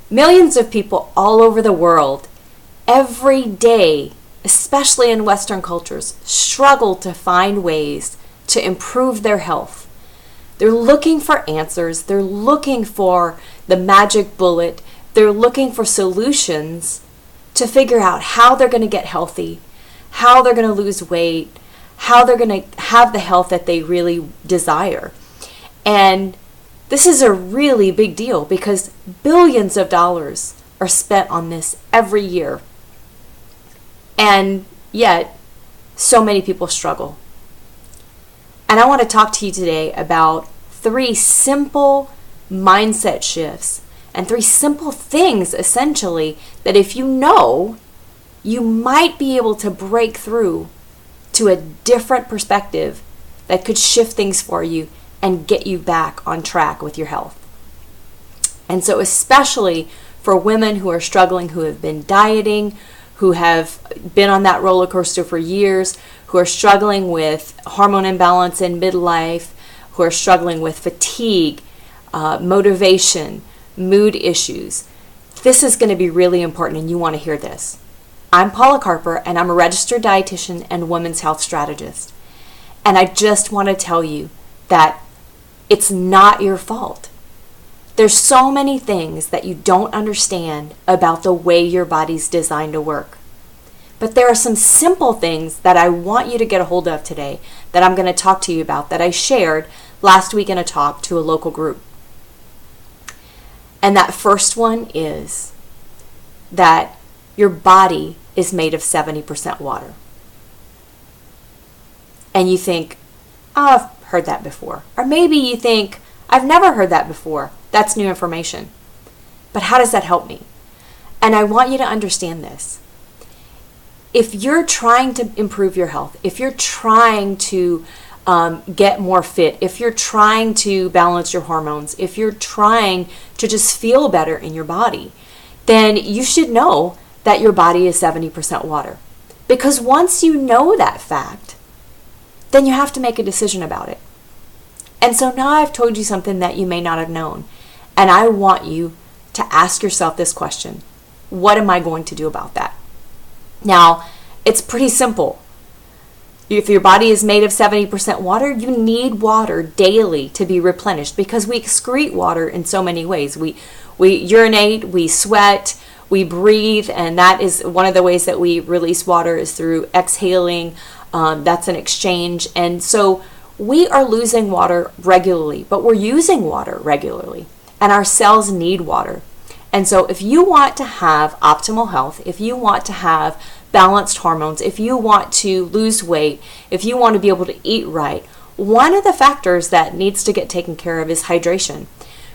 Millions of people all over the world every day, especially in Western cultures, struggle to find ways to improve their health. They're looking for answers. They're looking for the magic bullet. They're looking for solutions to figure out how they're going to get healthy, how they're going to lose weight, how they're going to have the health that they really desire. And this is a really big deal because billions of dollars are spent on this every year. And yet, so many people struggle. And I want to talk to you today about 3 simple mindset shifts and 3 simple things, essentially, that if you know, you might be able to break through to a different perspective that could shift things for you and get you back on track with your health. And so especially for women who are struggling, who have been dieting, who have been on that roller coaster for years, who are struggling with hormone imbalance in midlife, who are struggling with fatigue, motivation, mood issues. This is going to be really important and you want to hear this. I'm Paula Carper and I'm a registered dietitian and women's health strategist. And I just want to tell you that it's not your fault. There's so many things that you don't understand about the way your body's designed to work. But there are some simple things that I want you to get a hold of today that I'm going to talk to you about that I shared last week in a talk to a local group. And that first one is that your body is made of 70% water. And you think, oh, I've heard that before. Or maybe you think, I've never heard that before. That's new information. But how does that help me? And I want you to understand this. If you're trying to improve your health, if you're trying to get more fit, if you're trying to balance your hormones, if you're trying to just feel better in your body, then you should know that your body is 70% water. Because once you know that fact, then you have to make a decision about it. And so now I've told you something that you may not have known. And I want you to ask yourself this question. What am I going to do about that? Now, it's pretty simple. If your body is made of 70% water, you need water daily to be replenished because we excrete water in so many ways. We urinate, we sweat, we breathe, and that is one of the ways that we release water is through exhaling. That's an exchange. And so we are losing water regularly, but we're using water regularly, and our cells need water. And so if you want to have optimal health, if you want to have balanced hormones, if you want to lose weight, if you want to be able to eat right, one of the factors that needs to get taken care of is hydration.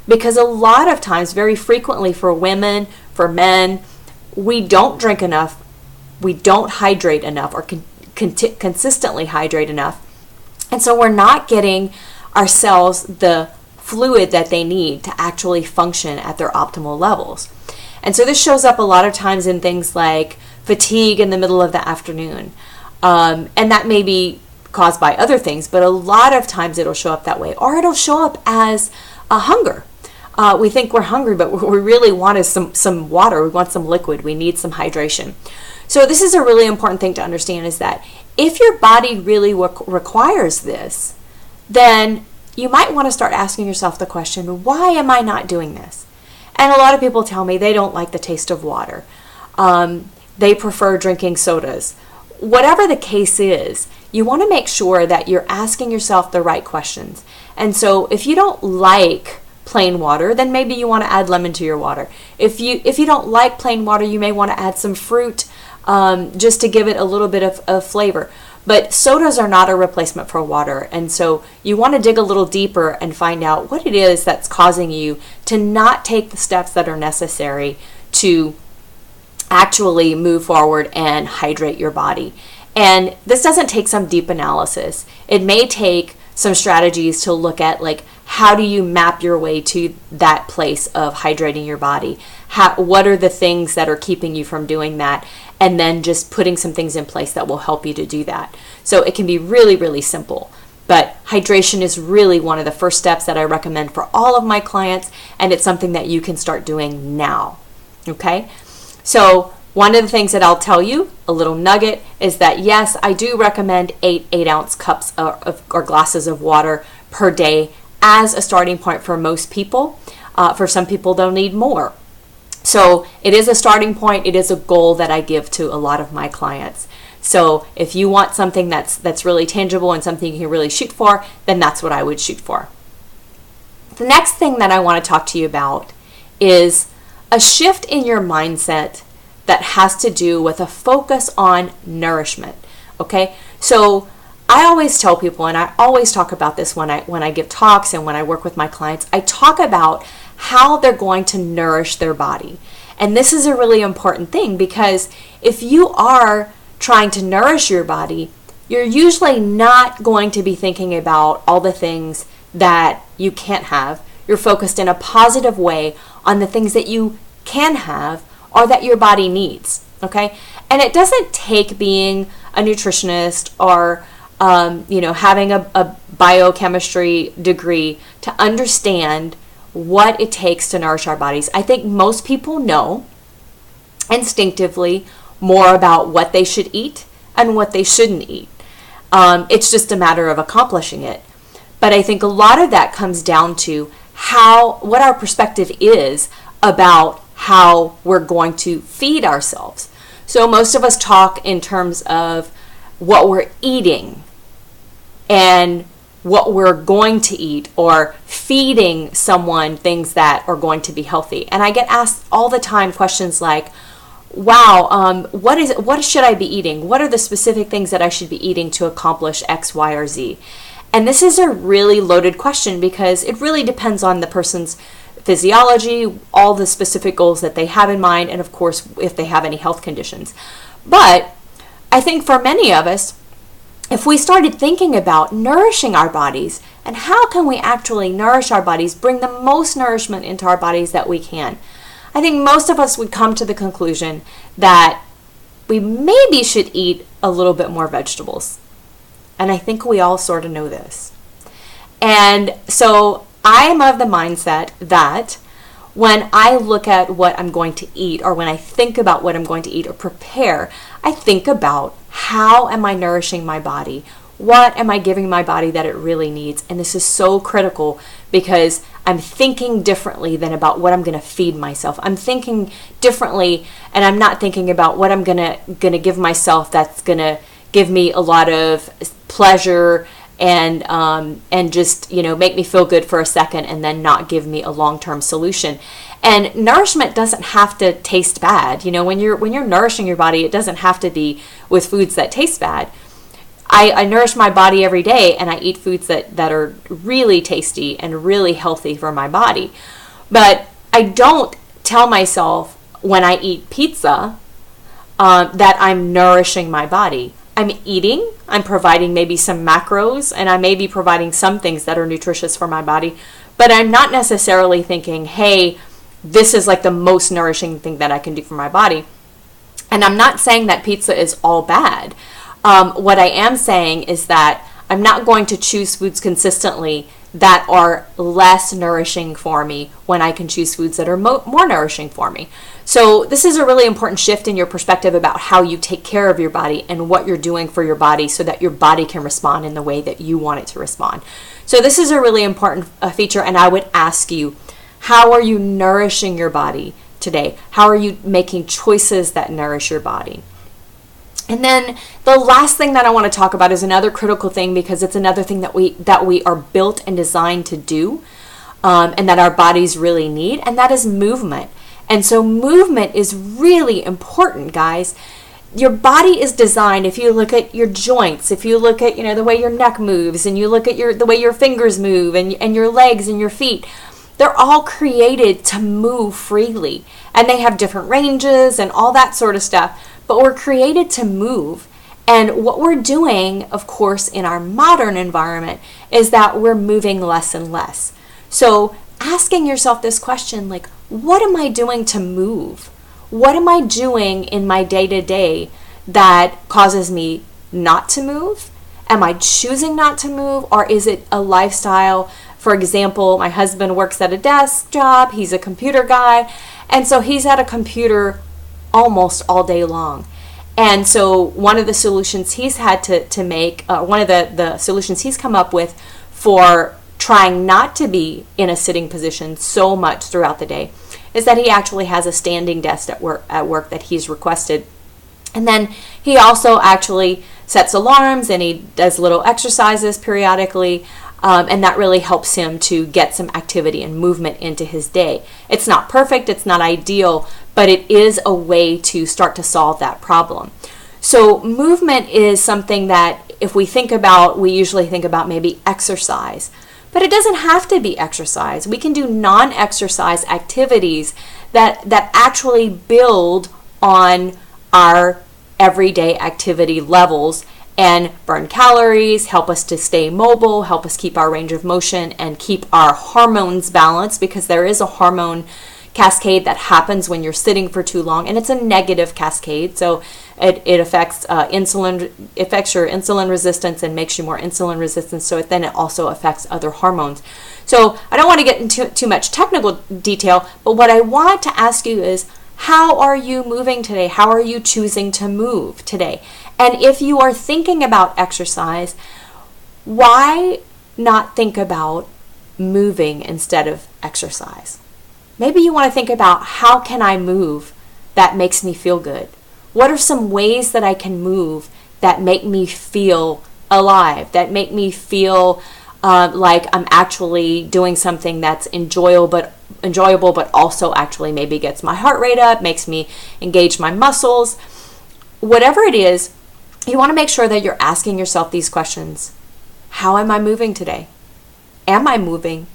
Because a lot of times, very frequently for women, for men, we don't drink enough, we don't hydrate enough or consistently hydrate enough. And so we're not getting our cells the fluid that they need to actually function at their optimal levels. And so this shows up a lot of times in things like fatigue in the middle of the afternoon. And that may be caused by other things, but a lot of times it'll show up that way. Or it'll show up as a hunger. We think we're hungry, but what we really want is some water. We want some liquid. We need some hydration. So this is a really important thing to understand is that if your body really requires this, then you might want to start asking yourself the question, why am I not doing this? And a lot of people tell me they don't like the taste of water. They prefer drinking sodas. Whatever the case is, you want to make sure that you're asking yourself the right questions. And so if you don't like plain water, then maybe you want to add lemon to your water. If you don't like plain water, you may want to add some fruit just to give it a little bit of flavor. But sodas are not a replacement for water. And so you want to dig a little deeper and find out what it is that's causing you to not take the steps that are necessary to actually move forward and hydrate your body. And this doesn't take some deep analysis. It may take some strategies to look at, like, how do you map your way to that place of hydrating your body? What are the things that are keeping you from doing that? And then just putting some things in place that will help you to do that. So it can be really, really simple. But hydration is really one of the first steps that I recommend for all of my clients, and it's something that you can start doing now. Okay? So one of the things that I'll tell you, a little nugget, is that yes, I do recommend 8-ounce cups or glasses of water per day as a starting point for most people. For some people, they'll need more. So it is a starting point. It is a goal that I give to a lot of my clients. So if you want something that's really tangible and something you can really shoot for, then that's what I would shoot for. The next thing that I want to talk to you about is a shift in your mindset that has to do with a focus on nourishment. Okay? So I always tell people, and I always talk about this when I give talks and when I work with my clients, I talk about how they're going to nourish their body. And this is a really important thing, because if you are trying to nourish your body, you're usually not going to be thinking about all the things that you can't have. You're focused in a positive way on the things that you can have or that your body needs, okay? And it doesn't take being a nutritionist or having a biochemistry degree to understand what it takes to nourish our bodies. I think most people know instinctively more about what they should eat and what they shouldn't eat. It's just a matter of accomplishing it. But I think a lot of that comes down to what our perspective is about how we're going to feed ourselves. So most of us talk in terms of what we're eating and what we're going to eat, or feeding someone things that are going to be healthy. And I get asked all the time questions like, wow, what should I be eating? What are the specific things that I should be eating to accomplish X, Y, or Z? And this is a really loaded question, because it really depends on the person's physiology, all the specific goals that they have in mind, and of course, if they have any health conditions. But I think for many of us, if we started thinking about nourishing our bodies and how can we actually nourish our bodies, bring the most nourishment into our bodies that we can, I think most of us would come to the conclusion that we maybe should eat a little bit more vegetables. And I think we all sort of know this. And so I am of the mindset that when I look at what I'm going to eat, or when I think about what I'm going to eat or prepare, I think about how am I nourishing my body? What am I giving my body that it really needs? And this is so critical, because I'm thinking differently than about what I'm going to feed myself. I'm thinking differently, and I'm not thinking about what I'm going to give myself that's going to give me a lot of pleasure and just make me feel good for a second and then not give me a long-term solution. And nourishment doesn't have to taste bad. When you're nourishing your body, it doesn't have to be with foods that taste bad. I nourish my body every day, and I eat foods that are really tasty and really healthy for my body. But I don't tell myself when I eat pizza that I'm nourishing my body. I'm eating, I'm providing maybe some macros, and I may be providing some things that are nutritious for my body, but I'm not necessarily thinking, hey, this is like the most nourishing thing that I can do for my body. And I'm not saying that pizza is all bad. What I am saying is that I'm not going to choose foods consistently that are less nourishing for me when I can choose foods that are more nourishing for me. So this is a really important shift in your perspective about how you take care of your body and what you're doing for your body so that your body can respond in the way that you want it to respond. So this is a really important feature, and I would ask you, how are you nourishing your body today? How are you making choices that nourish your body? And then the last thing that I want to talk about is another critical thing, because it's another thing that we are built and designed to do, and that our bodies really need, and that is movement. And so movement is really important, guys. Your body is designed, if you look at your joints, if you look at the way your neck moves, and you look at the way your fingers move, and your legs and your feet, they're all created to move freely. And they have different ranges and all that sort of stuff. But we're created to move. And what we're doing, of course, in our modern environment is that we're moving less and less. So asking yourself this question, like, what am I doing to move? What am I doing in my day-to-day that causes me not to move? Am I choosing not to move? Or is it a lifestyle For example, my husband works at a desk job. He's a computer guy. And so he's at a computer almost all day long. And so one of the solutions he's had to make, one of the solutions he's come up with for trying not to be in a sitting position so much throughout the day is that he actually has a standing desk at work that he's requested. And then he also actually sets alarms and he does little exercises periodically. And that really helps him to get some activity and movement into his day. It's not perfect, it's not ideal, but it is a way to start to solve that problem. So movement is something that if we think about, we usually think about maybe exercise. But it doesn't have to be exercise. We can do non-exercise activities that actually build on our everyday activity levels and burn calories, help us to stay mobile, help us keep our range of motion, and keep our hormones balanced, because there is a hormone cascade that happens when you're sitting for too long, and it's a negative cascade. So it affects your insulin resistance and makes you more insulin resistant. So then it also affects other hormones. So I don't want to get into too much technical detail, but what I want to ask you is, how are you moving today? How are you choosing to move today? And if you are thinking about exercise, why not think about moving instead of exercise? Maybe you want to think about, how can I move that makes me feel good? What are some ways that I can move that make me feel alive, that make me feel like I'm actually doing something that's enjoyable, but also actually maybe gets my heart rate up, makes me engage my muscles. Whatever it is, you want to make sure that you're asking yourself these questions. How am I moving today? Am I moving?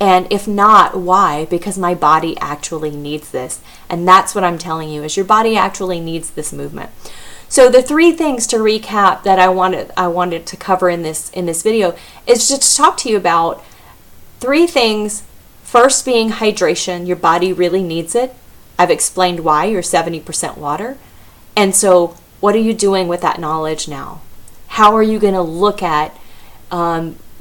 And if not, why? Because my body actually needs this. And that's what I'm telling you, is your body actually needs this movement. So the three things, to recap, that I wanted to cover in this video is just to talk to you about three things. First being hydration. Your body really needs it. I've explained why. You're 70% water. And so what are you doing with that knowledge now? How are you going to look at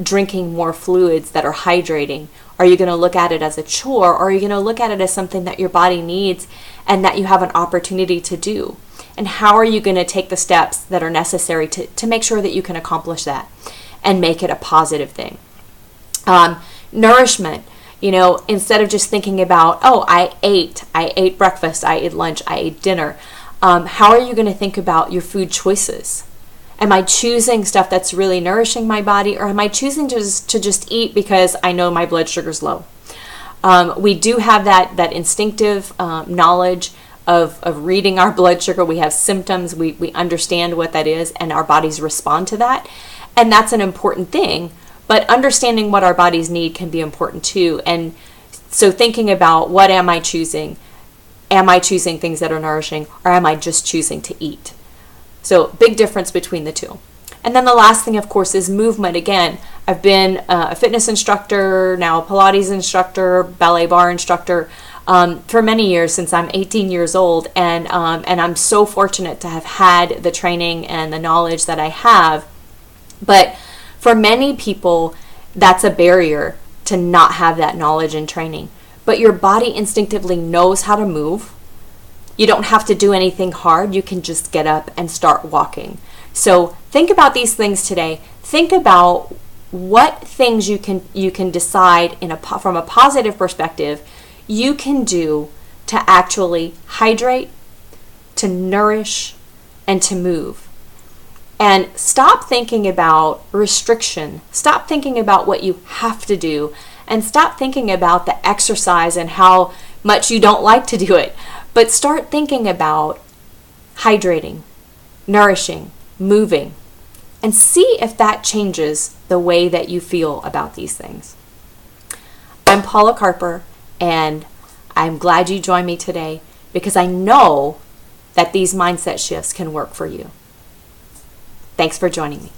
drinking more fluids that are hydrating? Are you going to look at it as a chore, or are you going to look at it as something that your body needs and that you have an opportunity to do? And how are you going to take the steps that are necessary to make sure that you can accomplish that and make it a positive thing? Nourishment. Instead of just thinking about, oh, I ate breakfast, I ate lunch, I ate dinner. How are you going to think about your food choices? Am I choosing stuff that's really nourishing my body, or am I choosing to just eat because I know my blood sugar's low? We do have that instinctive knowledge of reading our blood sugar. We have symptoms. We understand what that is, and our bodies respond to that. And that's an important thing. But understanding what our bodies need can be important too. And so thinking about, what am I choosing? Am I choosing things that are nourishing, or am I just choosing to eat? So big difference between the two. And then the last thing, of course, is movement. Again, I've been a fitness instructor, now a Pilates instructor, ballet bar instructor for many years, since I'm 18 years old. And I'm so fortunate to have had the training and the knowledge that I have. But for many people, that's a barrier to not have that knowledge and training. But your body instinctively knows how to move. You don't have to do anything hard. You can just get up and start walking. So think about these things today. Think about what things you can decide from a positive perspective you can do to actually hydrate, to nourish, and to move. And stop thinking about restriction. Stop thinking about what you have to do, and stop thinking about the exercise and how much you don't like to do it. But start thinking about hydrating, nourishing, moving, and see if that changes the way that you feel about these things. I'm Paula Carper, and I'm glad you joined me today, because I know that these mindset shifts can work for you. Thanks for joining me.